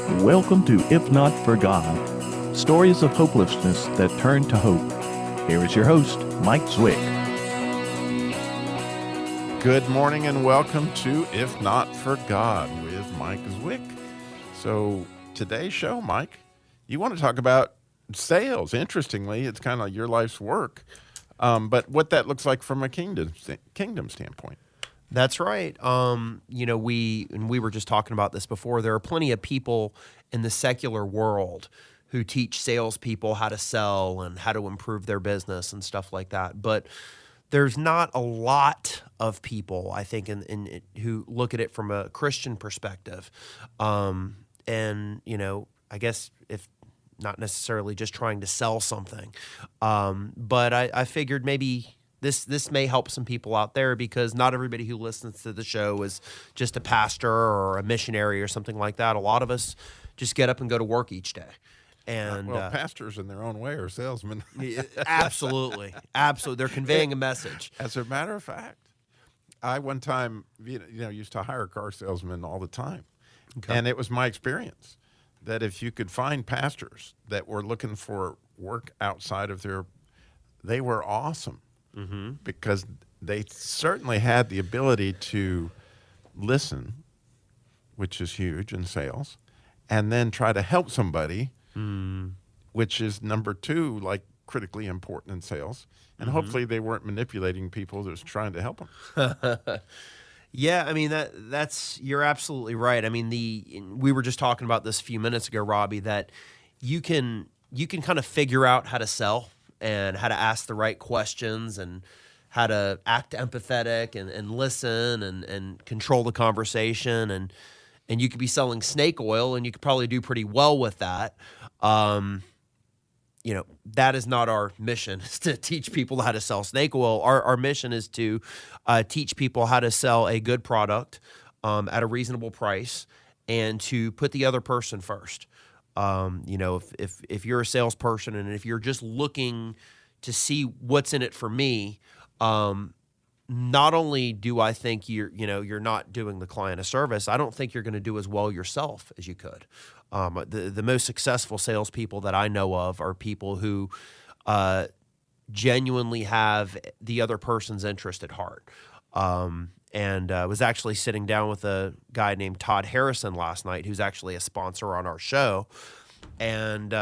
Welcome to If Not for God, stories of hopelessness that turn to hope. Here is your host, Mike Zwick. Good morning and welcome to If Not for God with Mike Zwick. So today's show, Mike, you want to talk about sales. Interestingly, it's kind of your life's work, but what that looks like from a kingdom standpoint. That's right. We were just talking about this before. There are plenty of people in the secular world who teach salespeople how to sell and how to improve their business and stuff like that. But there's not a lot of people, I think, who look at it from a Christian perspective. I guess if not necessarily just trying to sell something, but I figured maybe This may help some people out there because not everybody who listens to the show is just a pastor or a missionary or something like that. A lot of us just get up and go to work each day. And pastors in their own way are salesmen. Absolutely. They're conveying a message. As a matter of fact, I one time used to hire car salesmen all the time. Okay. And it was my experience that if you could find pastors that were looking for work outside of they were awesome. Mm-hmm. Because they certainly had the ability to listen, which is huge in sales, and then try to help somebody, which is number two, like critically important in sales. And hopefully they weren't manipulating people that was trying to help them. Yeah, I mean that's you're absolutely right. I mean we were just talking about this a few minutes ago, Robby, that you can kind of figure out how to sell and how to ask the right questions and how to act empathetic and listen and control the conversation. And you could be selling snake oil and you could probably do pretty well with that. That is not our mission, is to teach people how to sell snake oil. Our mission is to teach people how to sell a good product at a reasonable price and to put the other person first. If you're a salesperson and if you're just looking to see what's in it for me, not only do I think you're not doing the client a service, I don't think you're going to do as well yourself as you could. The most successful salespeople that I know of are people who genuinely have the other person's interest at heart. I was actually sitting down with a guy named Todd Harrison last night, who's actually a sponsor on our show. And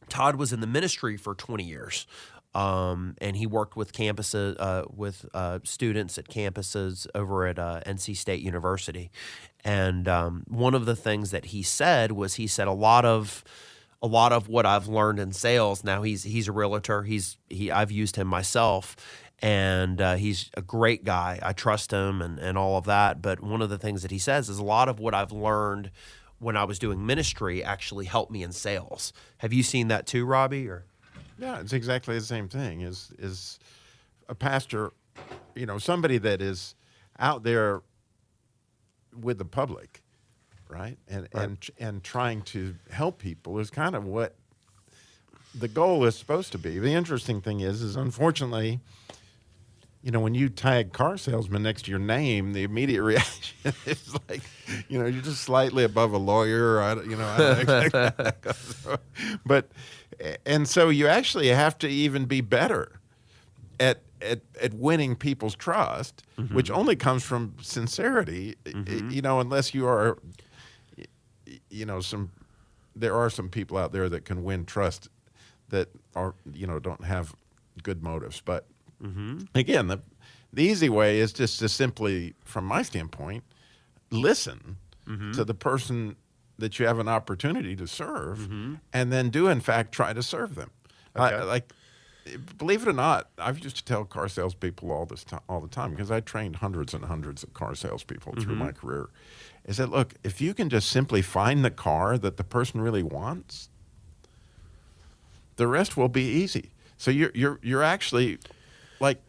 Todd was in the ministry for 20 years, and he worked with campuses, with students at campuses over at NC State University. And one of the things that he said was a lot of what I've learned in sales. Now he's a realtor. I've used him myself. And he's a great guy. I trust him and all of that. But one of the things that he says is a lot of what I've learned when I was doing ministry actually helped me in sales. Have you seen that too, Robby? Or yeah, it's exactly the same thing. Is a pastor, somebody that is out there with the public, right? And trying to help people is kind of what the goal is supposed to be. The interesting thing is unfortunately, when you tag car salesman next to your name, the immediate reaction is like, you're just slightly above a lawyer. I don't know exactly how that goes. But, and so you actually have to even be better at winning people's trust, which only comes from sincerity, unless you are, there are some people out there that can win trust that are, don't have good motives. But again, the easy way is just to simply, from my standpoint, listen to the person that you have an opportunity to serve, and then do in fact try to serve them. Okay. Believe it or not, I've used to tell car salespeople all the time because I trained hundreds and hundreds of car salespeople through my career. Is that look, if you can just simply find the car that the person really wants, the rest will be easy. So you're actually like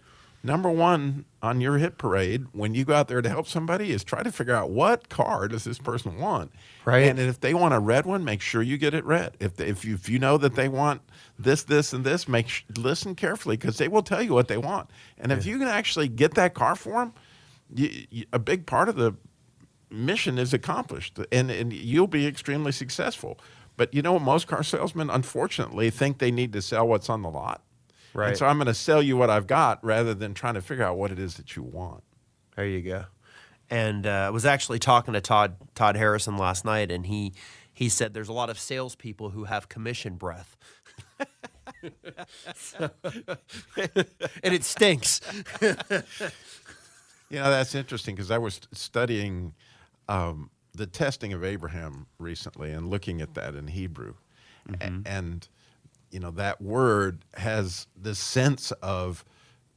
number one on your hit parade when you go out there to help somebody is try to figure out what car does this person want, right? And if they want a red one, make sure you get it red. If you know that they want this, and this, listen carefully because they will tell you what they want. And if you can actually get that car for them, a big part of the mission is accomplished, and you'll be extremely successful. But you know, most car salesmen, unfortunately, think they need to sell what's on the lot. Right. And so I'm going to sell you what I've got rather than trying to figure out what it is that you want. There you go. And I was actually talking to Todd Harrison last night, and he said there's a lot of salespeople who have commission breath. And it stinks. You know, that's interesting because I was studying the testing of Abraham recently and looking at that in Hebrew. And, you know, that word has this sense of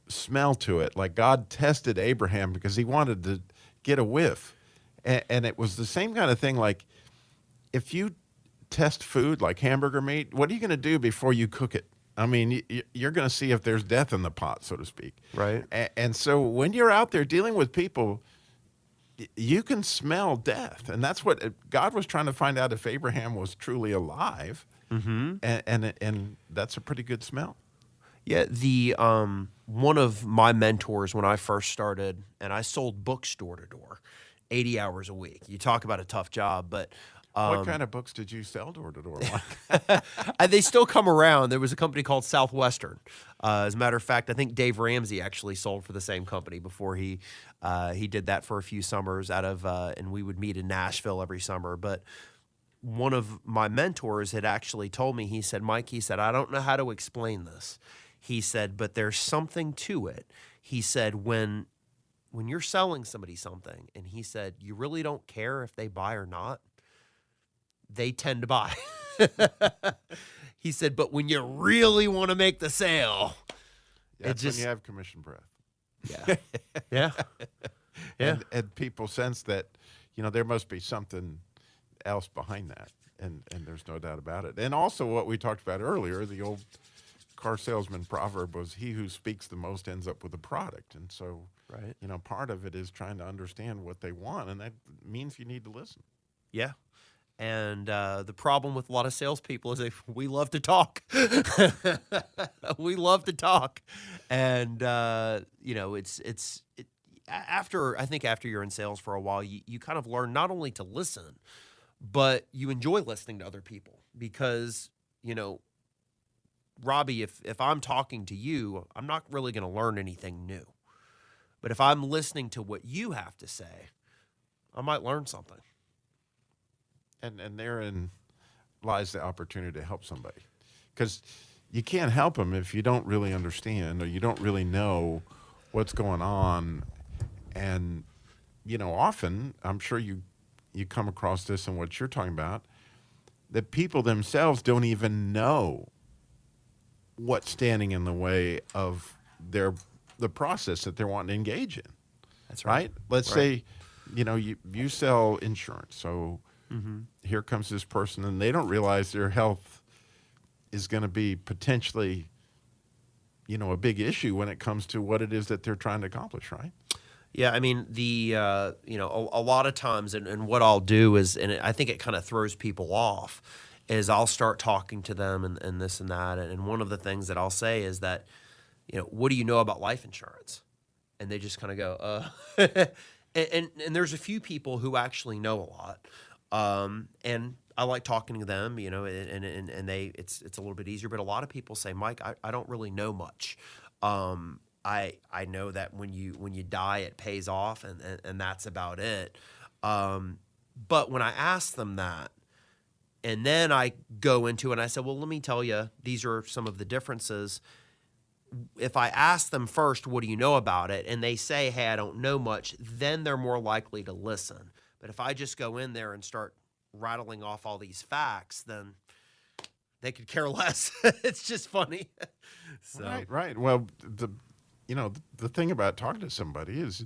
smell to it. Like God tested Abraham because he wanted to get a whiff. And it was the same kind of thing. Like if you test food like hamburger meat, what are you going to do before you cook it? I mean, you're going to see if there's death in the pot, so to speak. Right. And so when you're out there dealing with people, you can smell death. And that's what God was trying to find out, if Abraham was truly alive. And that's a pretty good smell. Yeah, the one of my mentors when I first started, and I sold books door to door, 80 hours a week. You talk about a tough job, but What kind of books did you sell door to door? they still come around. There was a company called Southwestern. As a matter of fact, I think Dave Ramsey actually sold for the same company before he did that for a few summers out of, and we would meet in Nashville every summer. But one of my mentors had actually told me, he said, Mike, he said, I don't know how to explain this. He said, but there's something to it. He said, when you're selling somebody something, and he said, you really don't care if they buy or not, they tend to buy. He said, but when you really want to make the sale, That's when you have commission breath. Yeah. Yeah. Yeah. And people sense that, you know, there must be something else behind that. And there's no doubt about it. And also what we talked about earlier, the old car salesman proverb was, he who speaks the most ends up with a product. And so, Right. you know, part of it is trying to understand what they want. And that means you need to listen. Yeah. And the problem with a lot of salespeople is we love to talk. We love to talk. And, you know, I think after you're in sales for a while, you kind of learn not only to listen, but you enjoy listening to other people because, you know, Robby, if I'm talking to you, I'm not really going to learn anything new. But if I'm listening to what you have to say, I might learn something. And therein lies the opportunity to help somebody. Because you can't help them if you don't really understand or you don't really know what's going on. And, you know, often, I'm sure you come across this in what you're talking about, that people themselves don't even know what's standing in the way of the process that they're wanting to engage in. That's right. Right? Let's say, you know, you sell insurance. So here comes this person, and they don't realize their health is going to be potentially, you know, a big issue when it comes to what it is that they're trying to accomplish, right? Yeah, I mean, you know, a lot of times, and what I'll do is, and I think it kind of throws people off, is I'll start talking to them and this and that. And one of the things that I'll say is that, you know, what do you know about life insurance? And they just kind of go, and there's a few people who actually know a lot. And I like talking to them, you know, and it's a little bit easier. But a lot of people say, Mike, I don't really know much. I know that when you die, it pays off, and that's about it. But when I ask them that, and then I go into it and I said, well, let me tell you, these are some of the differences. If I ask them first, what do you know about it? And they say, hey, I don't know much, then they're more likely to listen. But if I just go in there and start rattling off all these facts, then they could care less. It's just funny. So. Right. Well, the thing about talking to somebody is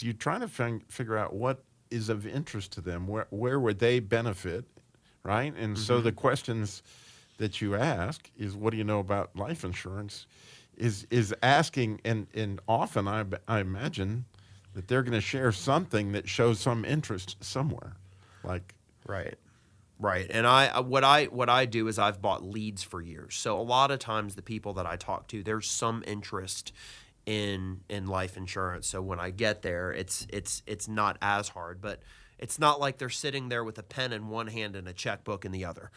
you trying to figure out what is of interest to them, where would they benefit, right? And so the questions that you ask is, what do you know about life insurance? Is asking, and often I imagine that they're going to share something that shows some interest somewhere, like right. And what I do is I've bought leads for years. So a lot of times the people that I talk to, there's some interest in life insurance. So when I get there, it's not as hard, but it's not like they're sitting there with a pen in one hand and a checkbook in the other.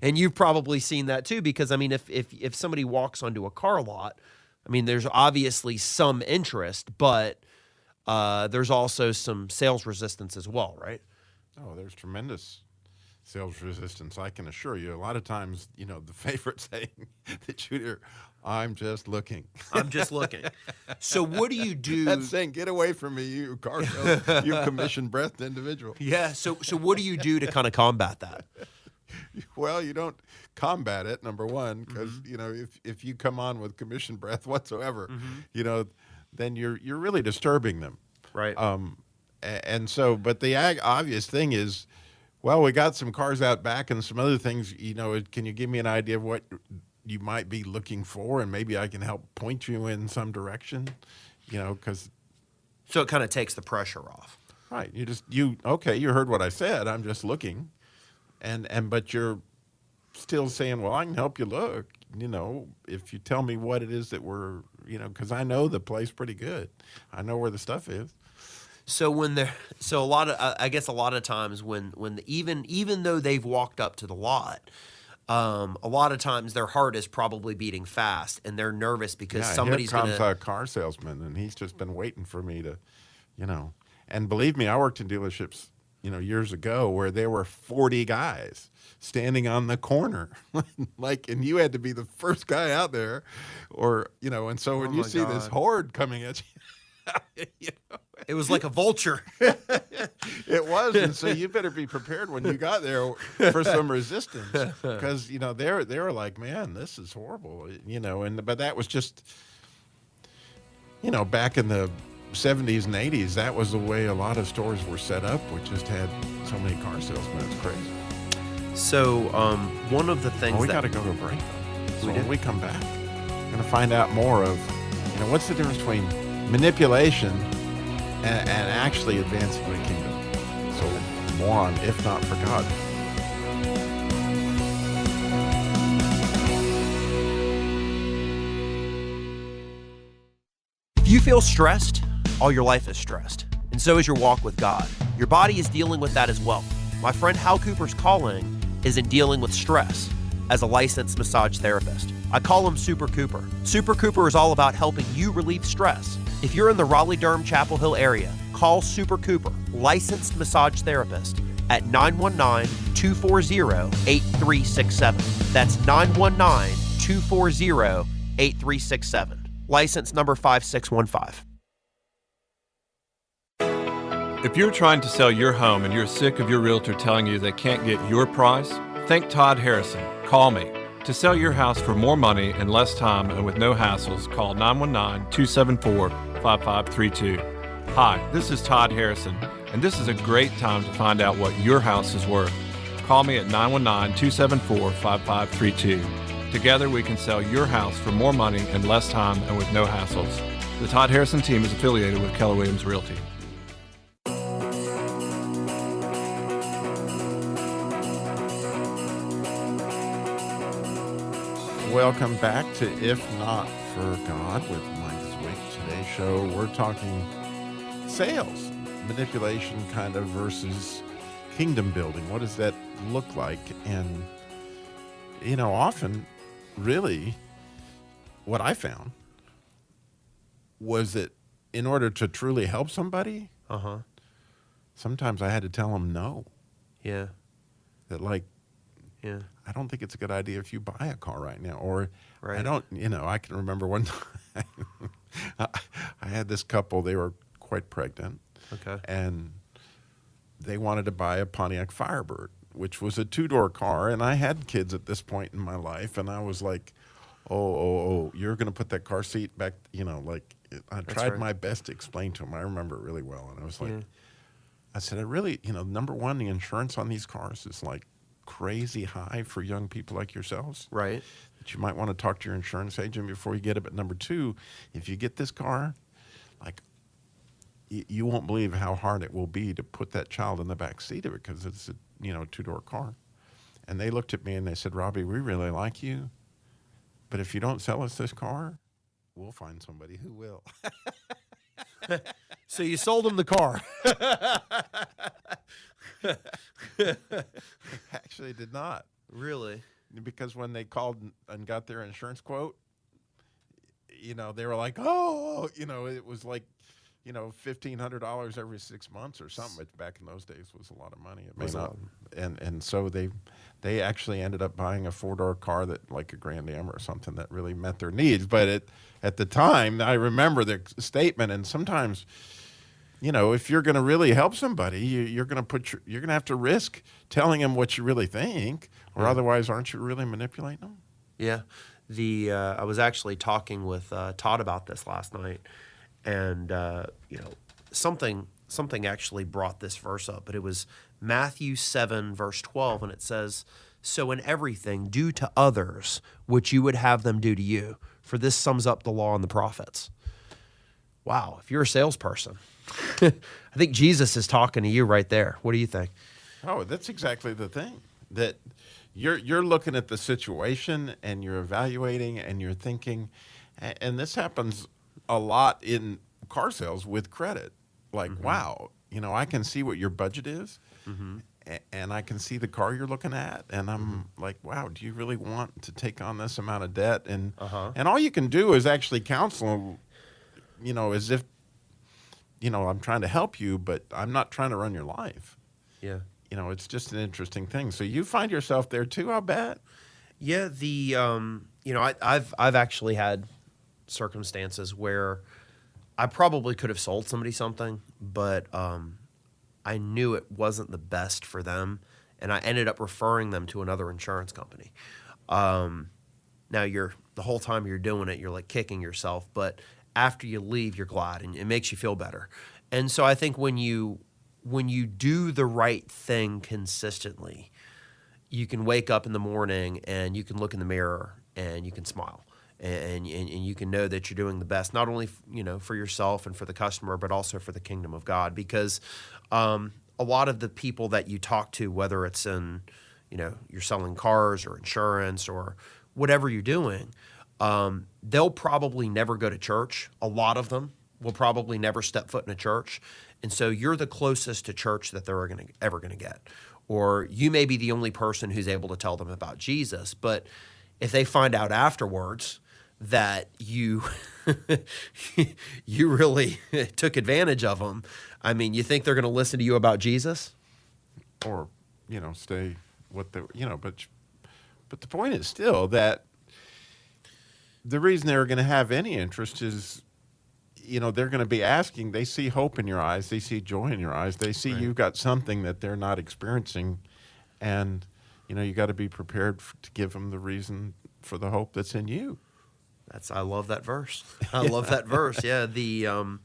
And you've probably seen that too, because I mean, if somebody walks onto a car lot, I mean, there's obviously some interest, but there's also some sales resistance as well, right? Oh, there's tremendous sales resistance, I can assure you. A lot of times, the favorite saying that you hear, I'm just looking. I'm just looking. So what do you do? That's saying, get away from me, you car sales, you commission-breathed individual. Yeah, so what do you do to kind of combat that? Well, you don't combat it, number one, because, if you come on with commission breath whatsoever, then you're really disturbing them. Right. And so, but the obvious thing is, well, we got some cars out back and some other things, can you give me an idea of what you might be looking for, and maybe I can help point you in some direction, because. So it kind of takes the pressure off. Right. You heard what I said. I'm just looking. But you're still saying, well, I can help you look, if you tell me what it is that we're, because I know the place pretty good. I know where the stuff is. So I guess a lot of times even though they've walked up to the lot, a lot of times their heart is probably beating fast and they're nervous because somebody's here comes a car salesman and he's just been waiting for me to, and believe me, I worked in dealerships, years ago where there were 40 guys standing on the corner, and you had to be the first guy out there, or, and so when you see this horde coming at you, it was like a vulture. It was, and so you better be prepared when you got there for some resistance, because they were like, man, this is horrible, but that was just, back in the 70s and 80s, that was the way a lot of stores were set up. We just had so many car salesmen. It's crazy. So one of the things we got to go to a break, though. So when we come back, we're going to find out more of, what's the difference between manipulation and actually advancing the kingdom. So more on If Not for God. If you feel stressed, all your life is stressed, and so is your walk with God. Your body is dealing with that as well. My friend Hal Cooper's calling is in dealing with stress as a licensed massage therapist. I call him Super Cooper. Super Cooper is all about helping you relieve stress. If you're in the Raleigh-Durham Chapel Hill area, call Super Cooper, licensed massage therapist, at 919-240-8367. That's 919-240-8367. License number 5615. If you're trying to sell your home and you're sick of your realtor telling you they can't get your price, think Todd Harrison. Call me. To sell your house for more money in less time and with no hassles, call 919-274-5532. Hi, this is Todd Harrison, and this is a great time to find out what your house is worth. Call me at 919-274-5532. Together we can sell your house for more money in less time and with no hassles. The Todd Harrison team is affiliated with Keller Williams Realty. Welcome back to If Not for God with Mike Zwick. Today's show, we're talking sales, manipulation kind of versus kingdom building. What does that look like? And, often, really, what I found was that in order to truly help somebody, sometimes I had to tell them no. Yeah. That yeah. I don't think it's a good idea if you buy a car right now. Or right. I don't, I can remember one time I had this couple, they were quite pregnant. Okay. And they wanted to buy a Pontiac Firebird, which was a two-door car. And I had kids at this point in my life. And I was like, oh, you're going to put that car seat back, I tried my best to explain to them. I remember it really well. And I was like, I said, I really, number one, the insurance on these cars is like crazy high for young people like yourselves. Right. That you might want to talk to your insurance agent before you get it. But number two, if you get this car, you won't believe how hard it will be to put that child in the back seat of it because it's a two-door car. And they looked at me and they said, Robby, we really like you, but if you don't sell us this car, we'll find somebody who will. So you sold him the car. Actually, did not. Really? Because when they called and got their insurance quote, they were like, oh, it was like, $1,500 every 6 months or something. Which back in those days was a lot of money. It may not. And so they actually ended up buying a 4-door car that like a Grand Am or something that really met their needs. But at the time, I remember the statement. And sometimes, if you're going to really help somebody, you're going to have to risk telling them what you really think, or otherwise, aren't you really manipulating them? Yeah. I was actually talking with Todd about this last night, and something actually brought this verse up, but it was Matthew 7 verse 12, and it says, "So in everything do to others what you would have them do to you, for this sums up the law and the prophets." Wow, if you're a salesperson, I think Jesus is talking to you right there. What do you think? Oh, that's exactly the thing. That you're looking at the situation and you're evaluating and you're thinking, and this happens a lot in car sales with credit. Like, wow, I can see what your budget is, and I can see the car you're looking at, and I'm like, wow, do you really want to take on this amount of debt? And all you can do is actually counsel, as if, I'm trying to help you, but I'm not trying to run your life. Yeah. It's just an interesting thing. So you find yourself there too, I'll bet. Yeah, I've actually had circumstances where I probably could have sold somebody something, but I knew it wasn't the best for them, and I ended up referring them to another insurance company. Now the whole time you're doing it, you're like kicking yourself, but after you leave, you're glad, and it makes you feel better. And so I think when you do the right thing consistently, you can wake up in the morning and you can look in the mirror and you can smile. And you can know that you're doing the best, not only for yourself and for the customer, but also for the kingdom of God. Because a lot of the people that you talk to, whether it's in, you're selling cars or insurance or whatever you're doing, they'll probably never go to church. A lot of them will probably never step foot in a church. And so you're the closest to church that they're ever going to get. Or you may be the only person who's able to tell them about Jesus. But if they find out afterwards that you you really took advantage of them, I mean, you think they're going to listen to you about Jesus? Or, stay what they, but the point is still that the reason they're going to have any interest is, they're going to be asking, they see hope in your eyes, they see joy in your eyes, they see you've got something that they're not experiencing, and, you got to be prepared to give them the reason for the hope that's in you. I love that verse. I love that verse. Yeah. I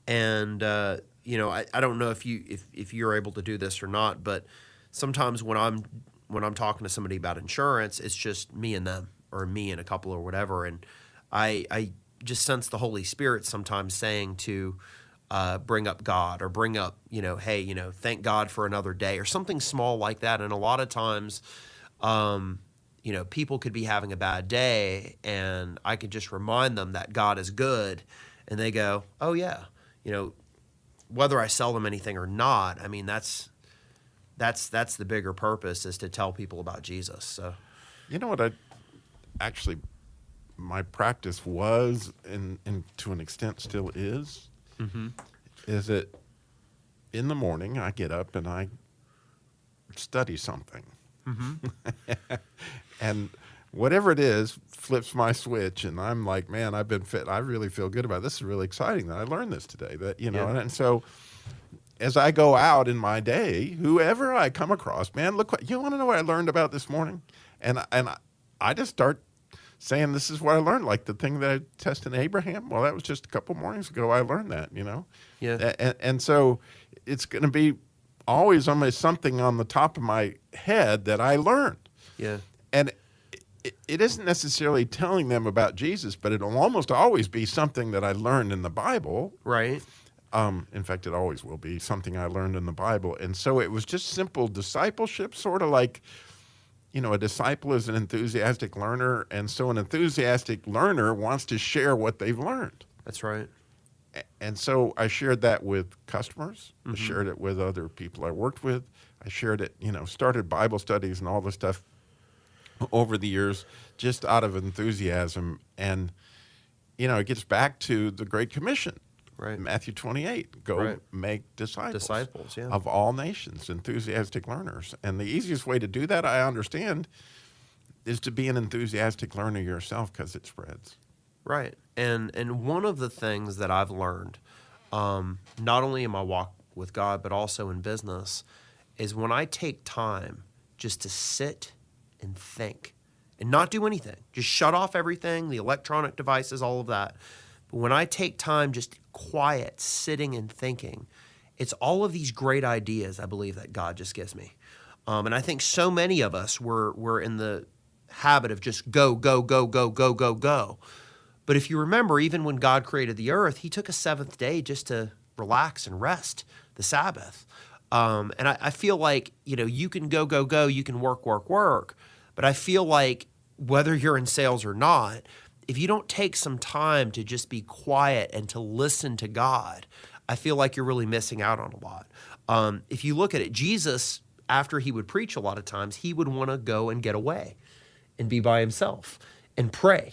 don't know if you're able to do this or not, but sometimes when I'm talking to somebody about insurance, it's just me and them, or me and a couple or whatever, and I just sense the Holy Spirit sometimes saying to bring up God, or bring up, hey, thank God for another day, or something small like that. And a lot of times, people could be having a bad day, and I could just remind them that God is good, and they go, oh yeah, whether I sell them anything or not, I mean, that's the bigger purpose, is to tell people about Jesus. So, what my practice was, and to an extent still is, is that in the morning I get up and I study something. And whatever it is flips my switch, and I'm like, man, I've been fit. I really feel good about it. This is really exciting that I learned this today. That and so as I go out in my day, whoever I come across, man, look, you want to know what I learned about this morning? And I just start saying, this is what I learned. Like the thing that I tested in Abraham. Well, that was just a couple mornings ago. I learned that. Yeah. And so it's going to be always almost something on the top of my head that I learned. Yeah. And it isn't necessarily telling them about Jesus, but it'll almost always be something that I learned in the Bible. Right. In fact, it always will be something I learned in the Bible. And so it was just simple discipleship, sort of like, a disciple is an enthusiastic learner, and so an enthusiastic learner wants to share what they've learned. That's right. And so I shared that with customers. I shared it with other people I worked with. I shared it, started Bible studies and all this stuff over the years just out of enthusiasm. And, it gets back to the Great Commission. Right. Matthew 28, go make disciples yeah. of all nations, enthusiastic learners. And the easiest way to do that, I understand, is to be an enthusiastic learner yourself, because it spreads. Right. And one of the things that I've learned, not only in my walk with God, but also in business, is when I take time just to sit and think and not do anything, just shut off everything, the electronic devices, all of that. But when I take time just quiet, sitting and thinking, it's all of these great ideas, I believe, that God just gives me. And I think so many of us, we're in the habit of just go, go, go, go, go, go, go. But if you remember, even when God created the earth, he took a seventh day just to relax and rest, the Sabbath. And I feel like, you can go, go, go, you can work, work, work. But I feel like whether you're in sales or not, if you don't take some time to just be quiet and to listen to God, I feel like you're really missing out on a lot. If you look at it, Jesus, after he would preach a lot of times, he would want to go and get away and be by himself and pray.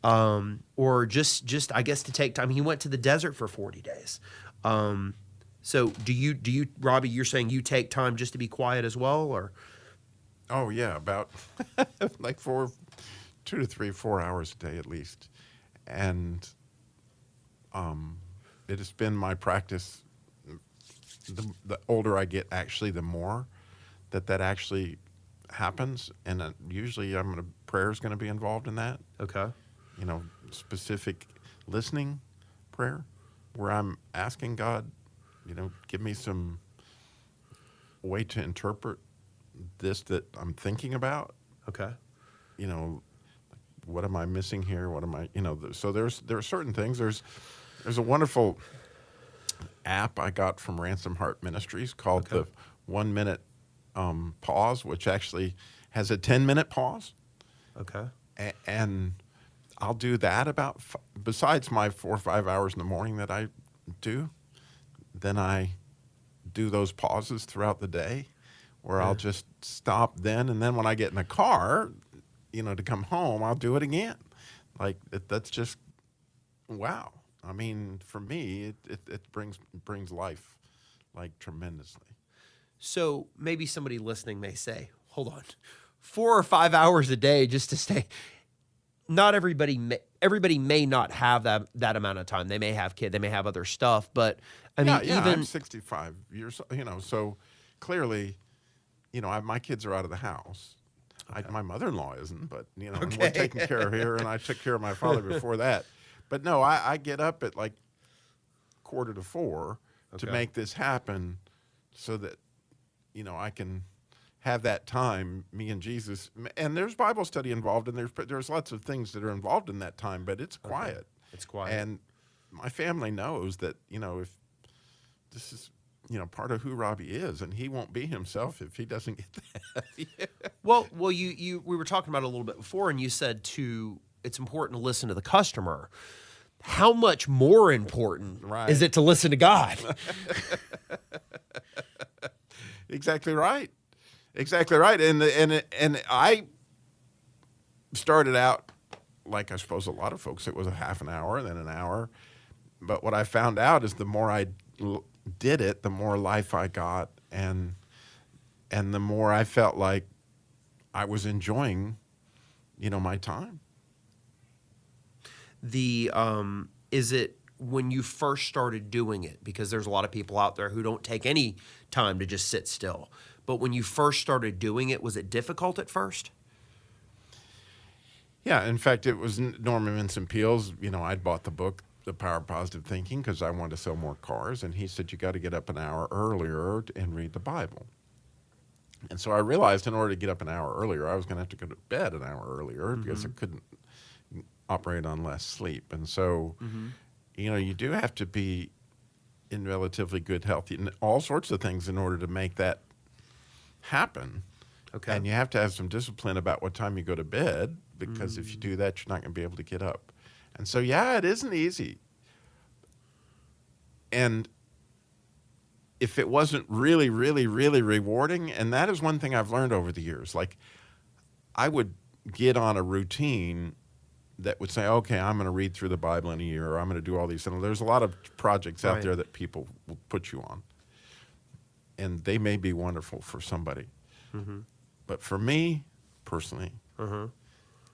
Or just I guess to take time. He went to the desert for 40 days. So do you, Robby, you're saying you take time just to be quiet as well, or? Oh yeah, about like 2 to 3, 4 hours a day at least. And it has been my practice, the older I get, actually, the more that actually happens. And usually prayer is going to be involved in that. Okay. Specific listening prayer where I'm asking God, give me some way to interpret this that I'm thinking about. Okay. What am I missing here? What am I, so there are certain things. There's a wonderful app I got from Ransom Heart Ministries called the 1 minute pause, which actually has a 10-minute pause. Okay. And I'll do that besides my 4 or 5 hours in the morning that I do, then I do those pauses throughout the day where I'll just stop then. And then when I get in the car, to come home, I'll do it again. Like that's just, wow. I mean, for me, it brings life like tremendously. So maybe somebody listening may say, hold on, 4 or 5 hours a day just to stay. Not everybody may not have that amount of time. They may have kids, they may have other stuff, but I mean, even I'm 65 years, so clearly, my kids are out of the house. Okay. My mother-in-law isn't, but and we're taking care of her, and I took care of my father before that. But no, I get up at like 3:45 to make this happen, so that I can have that time, me and Jesus. And there's Bible study involved, and there's lots of things that are involved in that time, but it's quiet. Okay. It's quiet. And my family knows that, if this is, part of who Robby is, and he won't be himself if he doesn't get that. Yeah. Well, we were talking about it a little bit before, and you said it's important to listen to the customer. How much more important is it to listen to God? Exactly right. Exactly right. And I started out, like I suppose a lot of folks, it was a half an hour, then an hour. But what I found out is the more I did it, the more life I got, and the more I felt like I was enjoying, my time. Is it when you first started doing it, because there's a lot of people out there who don't take any time to just sit still, but when you first started doing it, was it difficult at first? Yeah, in fact, it was Norman Vincent Peale's, I'd bought the book, The Power of Positive Thinking, because I wanted to sell more cars, and he said, you got to get up an hour earlier and read the Bible. And so I realized in order to get up an hour earlier, I was going to have to go to bed an hour earlier because I couldn't operate on less sleep. And so, you do have to be in relatively good health and all sorts of things in order to make that happen. Okay. And you have to have some discipline about what time you go to bed, because if you do that, you're not going to be able to get up. And so, yeah, it isn't easy. And if it wasn't really, really, really rewarding, and that is one thing I've learned over the years, like I would get on a routine that would say, okay, I'm going to read through the Bible in a year, or I'm going to do all these things. There's a lot of projects out there that people will put you on, and they may be wonderful for somebody. But for me, personally,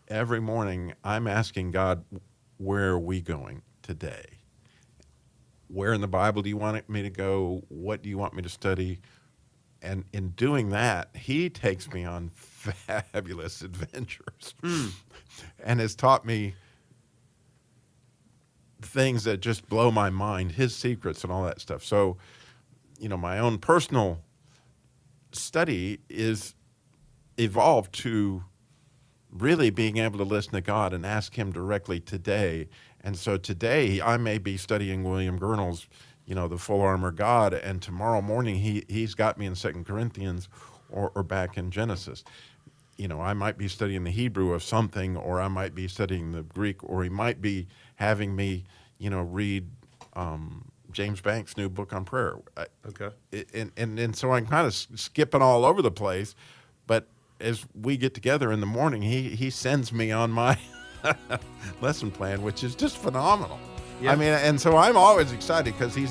every morning I'm asking God, where are we going today? Where in the Bible do you want me to go? What do you want me to study? And in doing that, he takes me on fabulous adventures and has taught me things that just blow my mind, his secrets and all that stuff. So, you know, my own personal study is evolved to really being able to listen to God and ask him directly today. And so today I may be studying William Gurnall's, you know, The Full Armor of God, and tomorrow morning he's got me in 2 Corinthians or back in Genesis. You know, I might be studying the Hebrew of something, or I might be studying the Greek, or he might be having me, you know, read James Banks' new book on prayer. Okay. And so I'm kind of skipping all over the place, but as we get together in the morning, he sends me on my lesson plan, which is just phenomenal. Yeah. I mean, and so I'm always excited because he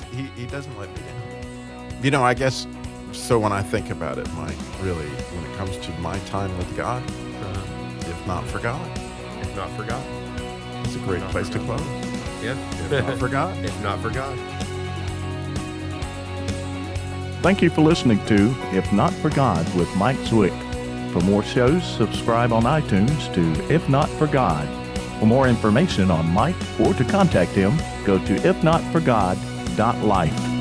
doesn't let me down. You know, I guess, so when I think about it, Mike, really, when it comes to my time with God, if not for God. If not for God. It's a great place to close. Yeah. If not for God. If not for God. Thank you for listening to If Not For God with Mike Zwick. For more shows, subscribe on iTunes to If Not For God. For more information on Mike or to contact him, go to ifnotforgod.life.